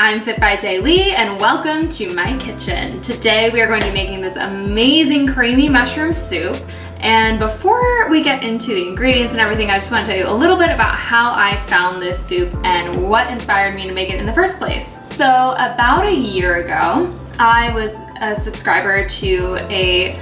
I'm Fit by J.Lee and welcome to my kitchen. Today we are going to be making this amazing creamy mushroom soup. And before we get into the ingredients and everything, I just want to tell you a little bit about how I found this soup and what inspired me to make it in the first place. So about a year ago, I was a subscriber to a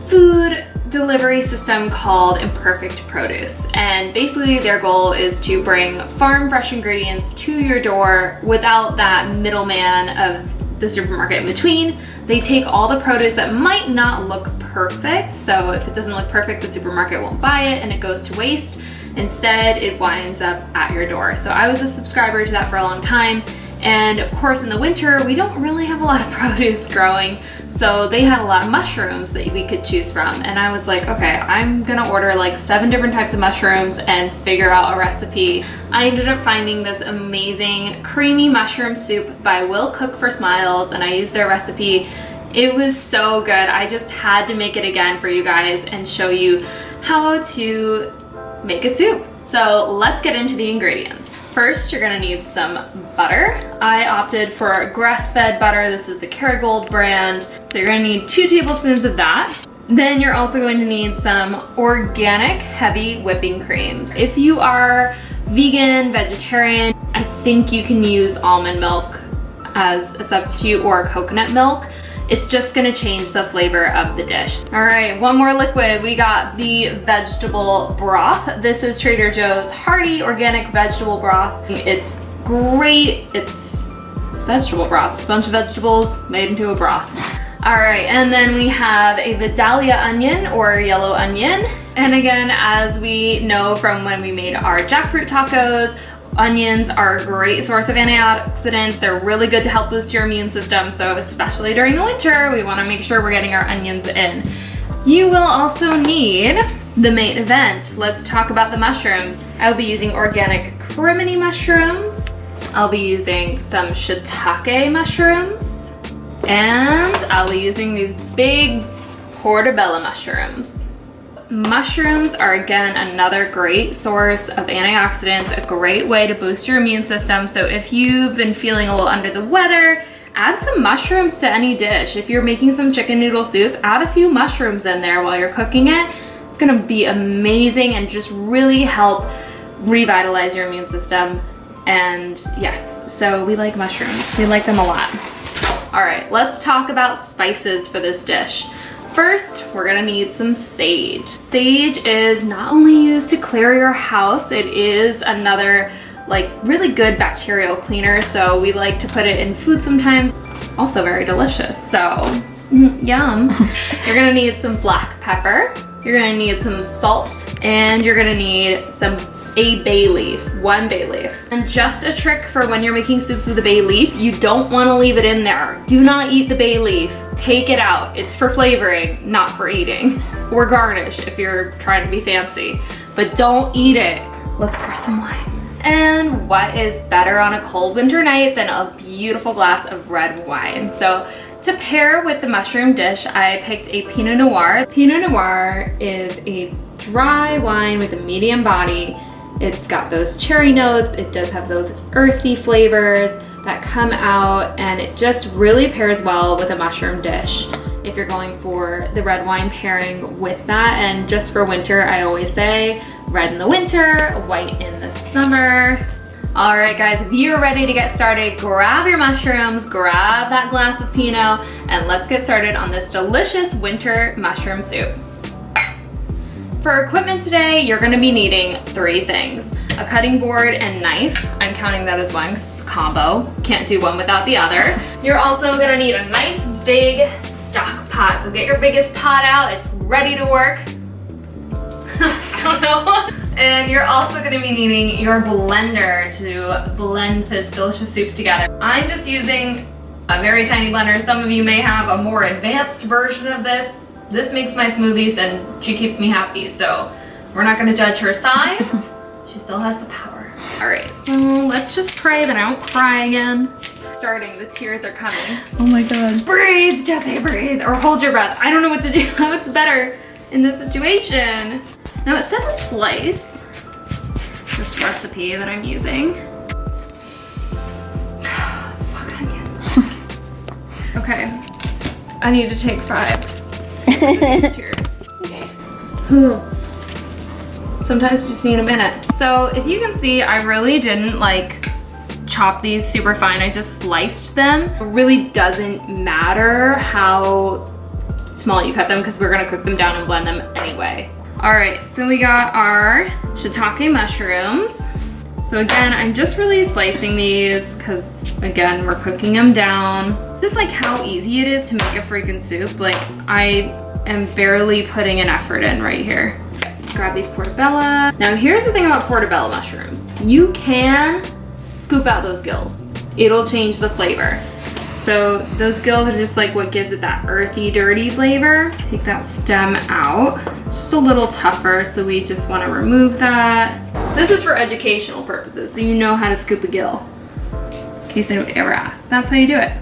food delivery system called Imperfect Produce, and basically their goal is to bring farm fresh ingredients to your door without that middleman of the supermarket in between. They take all the produce that might not look perfect, so if it doesn't look perfect, the supermarket won't buy it and it goes to waste. Instead, it winds up at your door. So I was a subscriber to that for a long time. And of course in the winter, we don't really have a lot of produce growing, so they had a lot of mushrooms that we could choose from. And I was like, okay, I'm gonna order like 7 different types of mushrooms and figure out a recipe. I ended up finding this amazing creamy mushroom soup by Will Cook for Smiles, and I used their recipe. It was so good. I just had to make it again for you guys and show you how to make a soup. So let's get into the ingredients. First, you're gonna need some butter. I opted for grass-fed butter. This is the Kerrygold brand. So you're gonna need 2 tablespoons of that. Then you're also going to need some organic heavy whipping creams. If you are vegan, vegetarian, I think you can use almond milk as a substitute or coconut milk. It's just gonna change the flavor of the dish. All right, one more liquid. We got the vegetable broth. This is Trader Joe's hearty organic vegetable broth. It's great. It's vegetable broth. It's a bunch of vegetables made into a broth. All right, and then we have a Vidalia onion or yellow onion. And again, as we know from when we made our jackfruit tacos, onions are a great source of antioxidants. They're really good to help boost your immune system. So especially during the winter, we wanna make sure we're getting our onions in. You will also need the main event. Let's talk about the mushrooms. I'll be using organic crimini mushrooms. I'll be using some shiitake mushrooms. And I'll be using these big portobello mushrooms. Mushrooms are again another great source of antioxidants, a great way to boost your immune system. So if you've been feeling a little under the weather, add some mushrooms to any dish. If you're making some chicken noodle soup, add a few mushrooms in there while you're cooking it. It's gonna be amazing and just really help revitalize your immune system. And yes, so we like mushrooms. We like them a lot. All right, let's talk about spices for this dish. First, we're gonna need some sage. Sage is not only used to clear your house, it is another like really good bacterial cleaner, so we like to put it in food sometimes. Also very delicious, so yum. You're gonna need some black pepper, you're gonna need some salt, and you're gonna need a bay leaf, 1 bay leaf. And just a trick for when you're making soups with a bay leaf, you don't wanna leave it in there. Do not eat the bay leaf. Take it out. It's for flavoring, not for eating. Or garnish if you're trying to be fancy. But don't eat it. Let's pour some wine. And what is better on a cold winter night than a beautiful glass of red wine? So to pair with the mushroom dish, I picked a Pinot Noir. Pinot Noir is a dry wine with a medium body. It's got those cherry notes, it does have those earthy flavors that come out, and it just really pairs well with a mushroom dish if you're going for the red wine pairing with that. And just for winter, I always say red in the winter, white in the summer. All right guys, if you're ready to get started, grab your mushrooms, grab that glass of Pinot, and let's get started on this delicious winter mushroom soup. For equipment today, you're gonna be needing 3 things. A cutting board and knife. I'm counting that as one 'cause it's a combo. Can't do one without the other. You're also gonna need a nice big stock pot. So get your biggest pot out, it's ready to work. I don't know. And you're also gonna be needing your blender to blend this delicious soup together. I'm just using a very tiny blender. Some of you may have a more advanced version of this. This makes my smoothies and she keeps me happy, so we're not gonna judge her size. She still has the power. All right, so let's just pray that I don't cry again. Starting, the tears are coming. Oh my God. Breathe, Jesse, breathe, or hold your breath. I don't know what to do. What's better in this situation? Now it said to slice this recipe that I'm using. Okay, I need to take 5. Sometimes you just need a minute. So if you can see, I really didn't like chop these super fine. I just sliced them. It really doesn't matter how small you cut them because we're gonna cook them down and blend them anyway. All right, so we got our shiitake mushrooms. So again, I'm just really slicing these because again, we're cooking them down. This is like how easy it is to make a freaking soup. Like I am barely putting an effort in right here. Grab these portobello. Now here's the thing about portobello mushrooms. You can scoop out those gills. It'll change the flavor. So those gills are just like what gives it that earthy, dirty flavor. Take that stem out. It's just a little tougher, so we just want to remove that. This is for educational purposes, so you know how to scoop a gill. In case anybody ever asks. That's how you do it.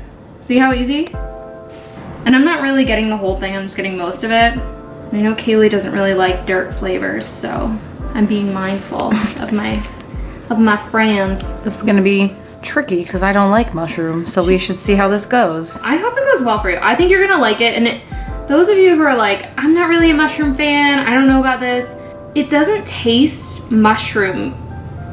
See how easy? And I'm not really getting the whole thing, I'm just getting most of it. I know Kaylee doesn't really like dirt flavors, so I'm being mindful of my friends. This is gonna be tricky because I don't like mushrooms, so we should see how this goes. I hope it goes well for you. I think you're gonna like it, and those of you who are like, I'm not really a mushroom fan, I don't know about this, it doesn't taste mushroom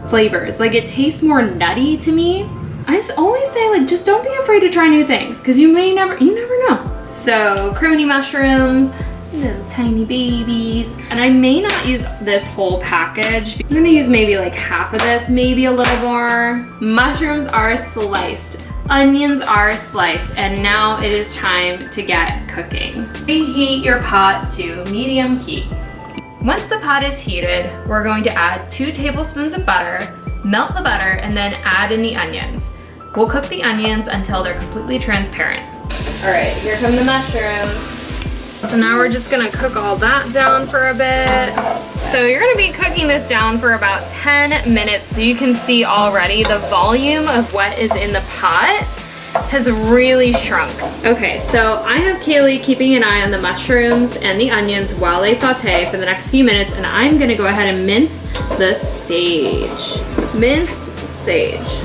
flavors. Like it tastes more nutty to me. I just always say like, just don't be afraid to try new things because you never know. So criminy mushrooms, little tiny babies. And I may not use this whole package. I'm gonna use maybe like half of this, maybe a little more. Mushrooms are sliced. Onions are sliced. And now it is time to get cooking. Reheat your pot to medium heat. Once the pot is heated, we're going to add 2 tablespoons of butter, melt the butter, and then add in the onions. We'll cook the onions until they're completely transparent. All right, here come the mushrooms. So now we're just gonna cook all that down for a bit. So you're gonna be cooking this down for about 10 minutes so you can see already the volume of what is in the pot has really shrunk. Okay, so I have Kaylee keeping an eye on the mushrooms and the onions while they saute for the next few minutes, and I'm gonna go ahead and mince the sage. Minced sage.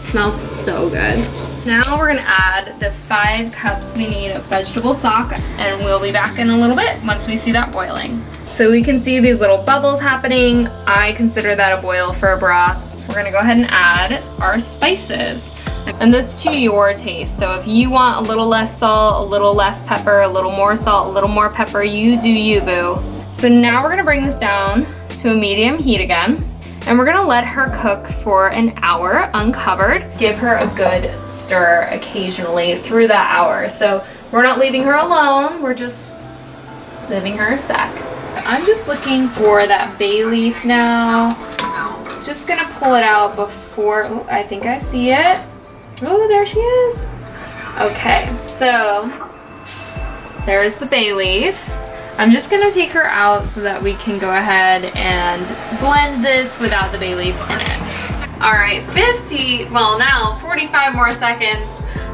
Smells so good. Now we're gonna add the 5 cups we need of vegetable stock, and we'll be back in a little bit once we see that boiling. So we can see these little bubbles happening. I consider that a boil for a broth. We're gonna go ahead and add our spices. And this to your taste. So if you want a little less salt, a little less pepper, a little more salt, a little more pepper, you do you, boo. So now we're gonna bring this down to a medium heat again. And we're gonna let her cook for an hour uncovered. Give her a good stir occasionally through that hour. So we're not leaving her alone, we're just leaving her a sec. I'm just looking for that bay leaf now. Just gonna pull it out before, oh, I think I see it. Oh, there she is. Okay, so there's the bay leaf. I'm just gonna take her out so that we can go ahead and blend this without the bay leaf in it. All right, 45 more seconds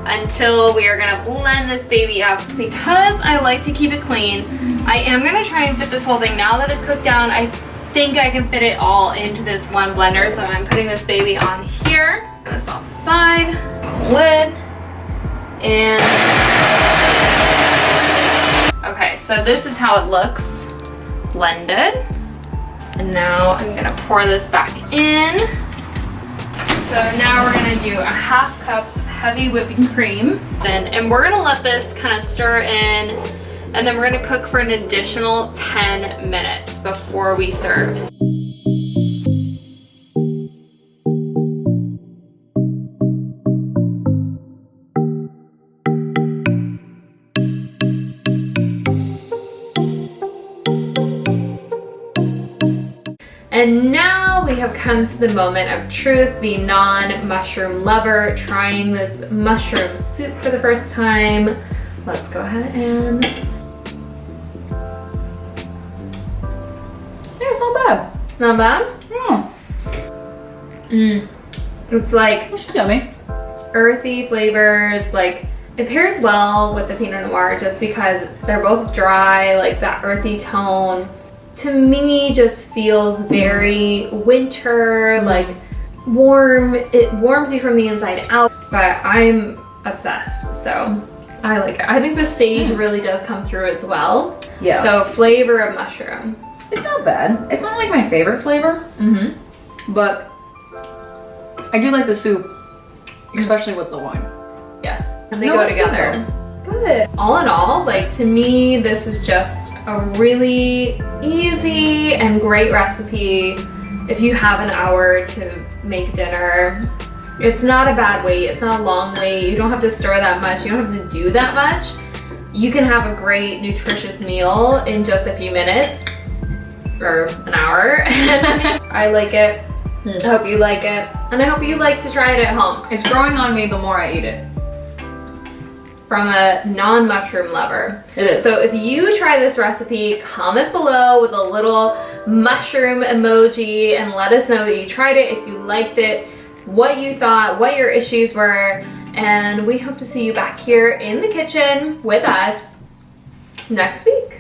until we are gonna blend this baby up. Because I like to keep it clean, I am gonna try and fit this whole thing. Now that it's cooked down, I think I can fit it all into this one blender. So I'm putting this baby on here. Put this off the side, lid, and okay, so this is how it looks blended. And now I'm gonna pour this back in. So now we're gonna do a 1/2 cup heavy whipping cream. And we're gonna let this kind of stir in, and then we're gonna cook for an additional 10 minutes before we serve. And now we have come to the moment of truth, the non-mushroom lover trying this mushroom soup for the first time. Let's go ahead and... Yeah, it's not bad. Not bad? Mm. It's like... Oh, she's yummy. Earthy flavors, like it pairs well with the Pinot Noir just because they're both dry, like that earthy tone. To me, just feels very winter, like warm. It warms you from the inside out. But I'm obsessed, so I like it. I think the sage really does come through as well. Yeah. So flavor of mushroom. It's not bad. It's not like my favorite flavor, but I do like the soup, especially with the wine. Yes, and they No, go it's good together. Good. All in all, like to me, this is just a really easy and great recipe. If you have an hour to make dinner, it's not a bad wait. It's not a long wait. You don't have to stir that much. You don't have to do that much. You can have a great nutritious meal in just a few minutes or an hour. I like it. I hope you like it. And I hope you like to try it at home. It's growing on me the more I eat it. From a non-mushroom lover. It is. So if you try this recipe, comment below with a little mushroom emoji and let us know that you tried it, if you liked it, what you thought, what your issues were, and we hope to see you back here in the kitchen with us next week.